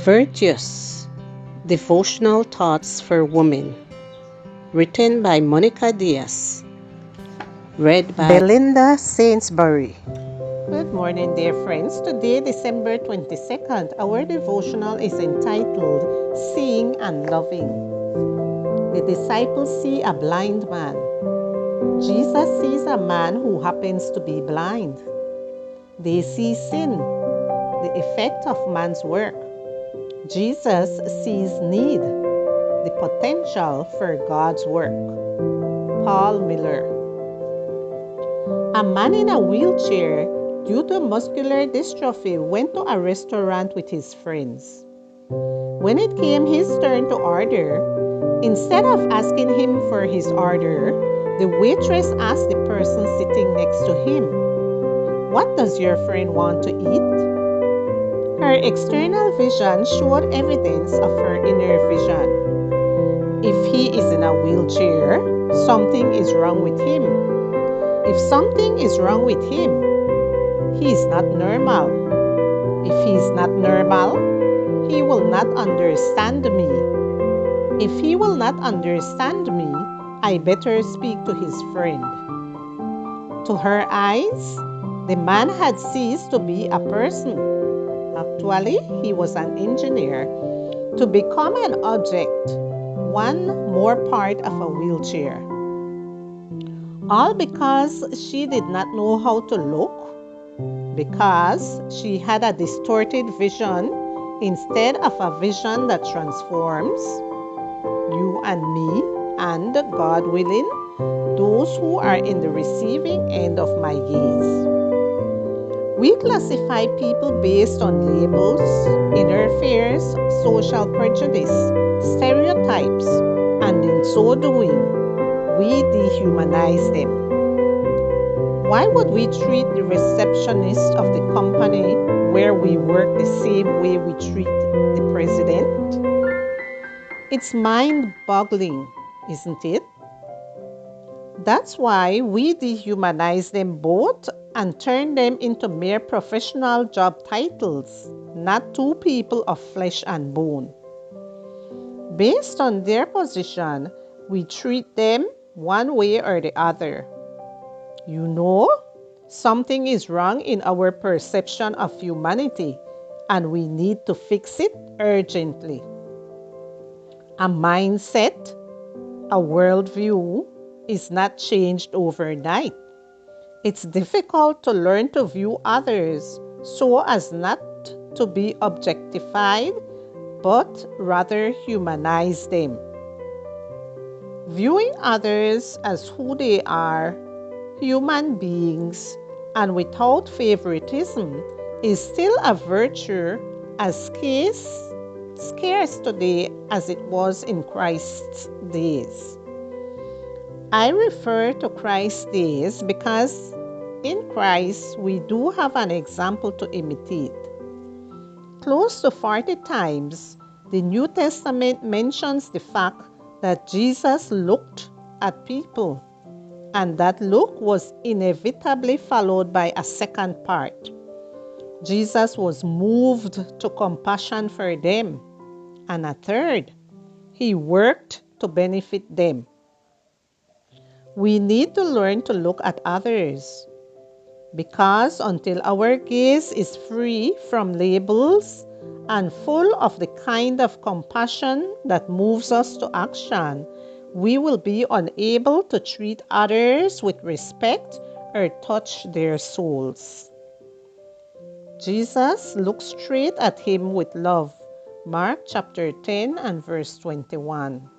Virtuous Devotional Thoughts for Women, written by Monica Diaz, read by Belinda Sainsbury. Good morning, dear friends. Today, December 22nd, our devotional is entitled Seeing and Loving. The disciples see a blind man. Jesus sees a man who happens to be blind. They see sin, the effect of man's work. Jesus sees need, the potential for God's work. Paul Miller. A man in a wheelchair due to muscular dystrophy went to a restaurant with his friends. When it came his turn to order, instead of asking him for his order, the waitress asked the person sitting next to him, "What does your friend want to eat?" Her external vision showed evidence of her inner vision. If he is in a wheelchair, something is wrong with him. If something is wrong with him, he is not normal. If he is not normal, he will not understand me. If he will not understand me, I better speak to his friend. To her eyes, the man had ceased to be a person. Actually, he was an engineer, to become an object, one more part of a wheelchair. All because she did not know how to look, because she had a distorted vision instead of a vision that transforms. You and me, and God willing, those who are in the receiving end of my gaze. We classify people based on labels, inner fears, social prejudice, stereotypes, and in so doing, we dehumanize them. Why would we treat the receptionist of the company where we work the same way we treat the president? It's mind-boggling, isn't it? That's why we dehumanize them both and turn them into mere professional job titles, not two people of flesh and bone. Based on their position, we treat them one way or the other. You know, something is wrong in our perception of humanity, and we need to fix it urgently. A mindset, a worldview, is not changed overnight. It's difficult to learn to view others so as not to be objectified, but rather humanize them. Viewing others as who they are, human beings, and without favoritism, is still a virtue as scarce today as it was in Christ's days. I refer to Christ's days because in Christ we do have an example to imitate. Close to 40 times, the New Testament mentions the fact that Jesus looked at people, and that look was inevitably followed by a second part. Jesus was moved to compassion for them, and a third, he worked to benefit them. We need to learn to look at others, because until our gaze is free from labels and full of the kind of compassion that moves us to action, we will be unable to treat others with respect or touch their souls. Jesus looked straight at him with love. Mark chapter 10 and verse 21.